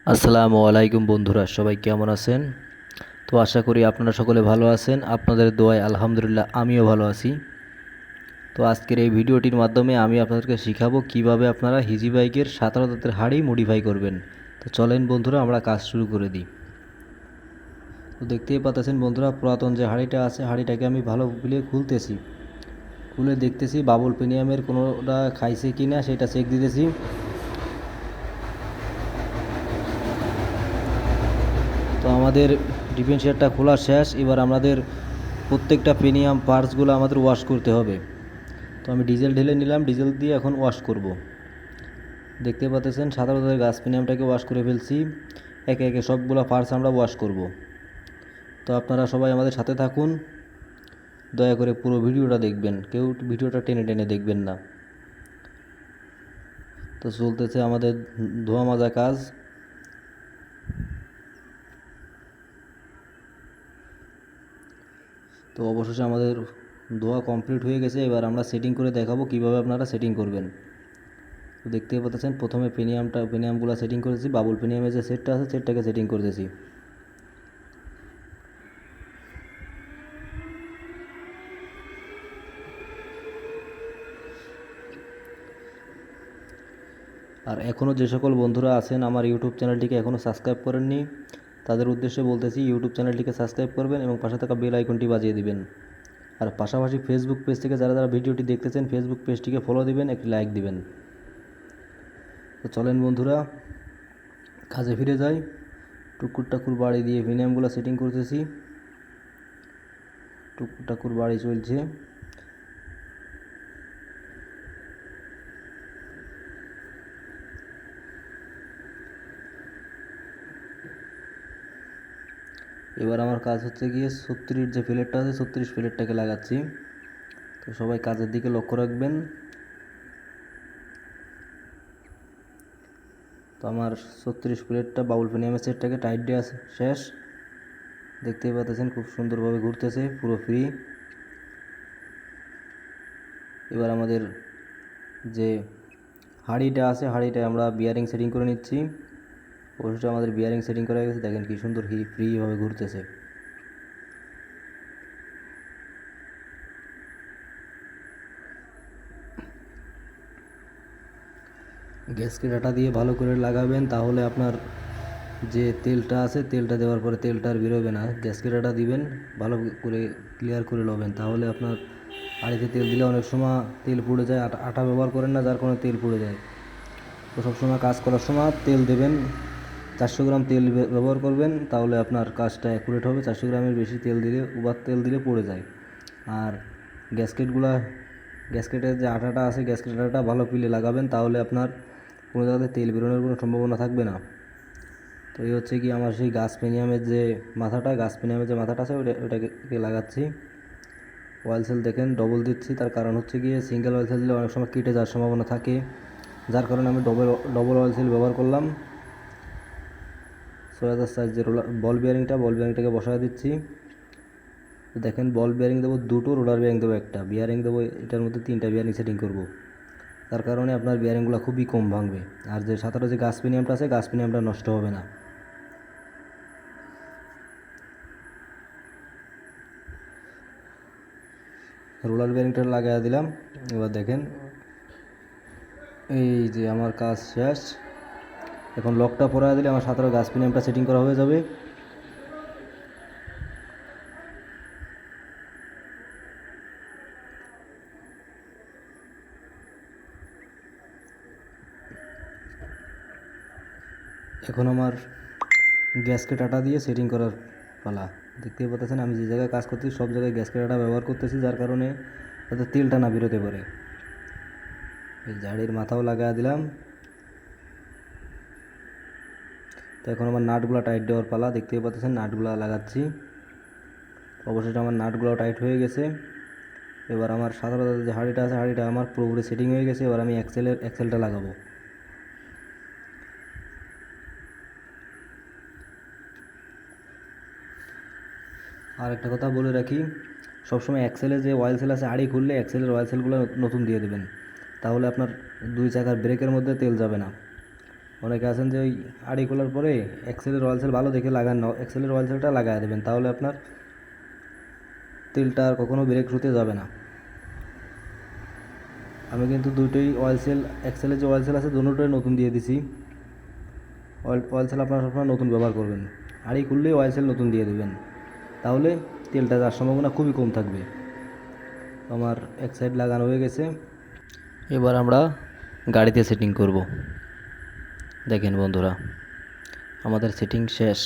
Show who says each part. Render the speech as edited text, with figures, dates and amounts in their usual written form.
Speaker 1: আসসালামু আলাইকুম বন্ধুরা, সবাই কেমন আছেন? তো আশা করি আপনারা সকলে ভালো আছেন। আপনাদের দোয়ায় আলহামদুলিল্লাহ আমিও ভালো আছি। তো আজকের এই ভিডিওটির মাধ্যমে আমি আপনাদেরকে শিখাবো কিভাবে আপনারা হিজি বাইকের 17 দাঁতের হাঁড়ি মডিফাই করবেন। তো চলেন বন্ধুরা, আমরা কাজ শুরু করে দিই। তো দেখতেই পাচ্ছেন বন্ধুরা, পুরাতন যে হাঁড়িটা আছে, হাঁড়িটাকে আমি ভালো খুলতেছি। খুলে দেখতেছি বাবুল প্রিমিয়ামের কোনোটা খাইছে কি না সেটা চেক দিতেছি। তো আমাদের ডিফেন্সারটা খোলা শেষ। এবার আমাদের প্রত্যেকটা প্রিমিয়াম পার্টসগুলো আমাদের ওয়াশ করতে হবে। তো আমি ডিজেল ঢেলে নিলাম, ডিজেল দিয়ে এখন ওয়াশ করব। দেখতে পাচ্ছেন সাধারণত গাছ প্রিমিয়ামটাকে ওয়াশ করে ফেলছি। একে একে সবগুলো পার্টস আমরা ওয়াশ করব। তো আপনারা সবাই আমাদের সাথে থাকুন, দয়া করে পুরো ভিডিওটা দেখবেন, কেউ ভিডিওটা টেনে টেনে দেখবেন না। তো চলতেছে আমাদের ধোয়া মাজা কাজ। তো অবশেষে আমাদের ধোয়া কমপ্লিট হয়ে গেছে। এবার আমরা সেটিং করে দেখাবো কিভাবে আপনারা সেটিং করবেন। তো দেখতেই পাচ্ছেন প্রথমে প্রিমিয়ামগুলো সেটিং করেছি। বাবুল প্রিমিয়ামের যে সেটটা আছে সেটটাকে সেটিং করতেছি। আর এখনও যে সকল বন্ধুরা আছেন আমার ইউটিউব চ্যানেলটিকে এখনও সাবস্ক্রাইব করেননি, তাদের উদ্দেশ্যে বলতেছি ইউটিউব চ্যানেলটিকে সাবস্ক্রাইব করবেন এবং পাশে থাকা বেল আইকনটি বাজিয়ে দিবেন। আর পাশাপাশি ফেসবুক পেজ থেকে যারা যারা ভিডিওটি দেখতেছেন ফেসবুক পেজটিকে ফলো দিবেন, একটি লাইক দিবেন। তো চলেন বন্ধুরা, কাজে ফিরে যাই। টুকুর টাকুর বাড়ি দিয়ে প্রিমিয়ামগুলো সেটিং করতেছি। টুকুর টাকুর বাড়ি চলছে। এবার আমার কাজ হচ্ছে গিয়ে 36 যে প্লেটটা আছে 36 প্লেটটাকে লাগাচ্ছি। তো সবাই কাজের দিকে লক্ষ্য রাখবেন। তো আমার 36 প্লেটটা বাউল প্রিমিয়ামের সেটটাকে টাইট দেওয়া শেষ। দেখতেই পাচ্ছেন খুব সুন্দরভাবে ঘুরতেছে, পুরো ফ্রি। এবার আমাদের যে হাঁড়িটা আছে হাঁড়িটা আমরা বিয়ারিং সেটিং করে নিচ্ছি। অবশ্যই আমাদের বিয়ারিং সেটিং করা গেছে, দেখেন কি সুন্দর ফ্রিভাবে ঘুরতেছে। গ্যাসকে ডাটা দিয়ে ভালো করে লাগাবেন, তাহলে আপনার যে তেলটা আছে তেলটা দেওয়ার পরে তেলটা আর বেরোবে না। গ্যাসকে ডাটা দিবেন, ভালো করে ক্লিয়ার করে নেবেন, তাহলে আপনার হাঁড়িতে তেল দিলে অনেক সময় তেল পুড়ে যায়। আটা ব্যবহার করেন না, যার কারণে তেল পুড়ে যায়। তো সবসময় কাজ করার সময় তেল দেবেন, 400 গ্রাম তেল ব্যবহার করবেন, তাহলে আপনার কাজটা অ্যাকুরেট হবে। 400 গ্রামের বেশি তেল দিলে, ওভার তেল দিলে পড়ে যায়। আর গ্যাসকেটের যে আটাটা আছে গ্যাসকেটের আটাটা ভালো পিলে লাগাবেন, তাহলে আপনার কোনো জায়গাতে তেল বেরোনোর কোনো সম্ভাবনা থাকবে না। তো এই হচ্ছে কি আমার সেই গাছ প্রিমিয়ামের যে মাথাটা আছে ওটাকে লাগাচ্ছি। অয়েল সেল দেখেন ডবল দিচ্ছি, তার কারণ হচ্ছে গিয়ে সিঙ্গেল অয়েল সেল দিলে অনেক সময় কেটে যাওয়ার সম্ভাবনা থাকে, যার কারণে আমি ডবল অয়েল সেল ব্যবহার করলাম। 6000 সাইজের বল বিয়ারিংটাকে বসায় দিচ্ছি। তো দেখেন বল বিয়ারিং দেবো দুটো, রোলার বিয়ারিং দেবো একটা, বিয়ারিং দেবো এটার মধ্যে 3টা বিয়ারিং সেটিং করব। তার কারণে আপনার বিয়ারিংগুলো খুবই কম ভাঙবে, আর যে 17 যে গাছ প্রিমিয়ামটা আছে গাছ প্রিমিয়ামটা নষ্ট হবে না। রোলার বিয়ারিংটা লাগিয়ে দিলাম। এবার দেখেন এই যে আমার কাজ শেষ। এখন লকটা পরাই দিলে আমার 17 গাছ প্রিমিয়ামটা সেটিং করা হয়ে যাবে। এখন আমার গ্যাসকে ডাটা দিয়ে সেটিং করার পালা। দেখতেই পাচ্ছেন আমি যে জায়গায় কাজ করতেছি সব জায়গায় গ্যাসকে ডাটা ব্যবহার করতেছি, যার কারণে যাতে তেলটা না বেরোতে পারে। এই জাড়ির মাথাও লাগিয়ে দিলাম। তো এখন আমার নাটগুলো টাইট দেওয়ার পালা। দেখতেই পাচ্ছেন নাটগুলো লাগাচ্ছি। অবশেষে আমার নাটগুলো টাইট হয়ে গেছে। এবার আমার সাধারণত যে হাঁড়িটা আছে হাঁড়িটা আমার পুরোপুরি সেটিং হয়ে গেছে। এবার আমি এক্সেলটা লাগাবো। আর একটা কথা বলে রাখি, সবসময় এক্সেলে যে অয়েল সেল আছে হাঁড়ি খুললে এক্সেলের অয়েল সেলগুলো নতুন দিয়ে দেবেন, তাহলে আপনার 2 চাকার ব্রেকের মধ্যে তেল যাবে না। অনেকে আছেন যে ওই আড়ি খোলার পরে এক্সেলের অয়েল সেল ভালো দেখে লাগান না, এক্সেলের অয়েল সেলটা লাগাই দেবেন, তাহলে আপনার তেলটা আর কখনো ব্রেক হতে যাবে না। আমি কিন্তু দুটোই অয়েল সেল, এক্সেলের যে অয়েল সেল আছে দুটোই নতুন দিয়ে দিছি। অয়েল সেল আপনারা সবসময় নতুন ব্যবহার করবেন, আড়ি খুললেই অয়েল সেল নতুন দিয়ে দেবেন, তাহলে তেলটা যাওয়ার সম্ভাবনা খুবই কম থাকবে। আমার এক সাইড লাগানো হয়ে গেছে, এবার আমরা গাড়িতে সেটিং করব। দেখেন বন্ধুরা, আমাদের সেটিং শেষ।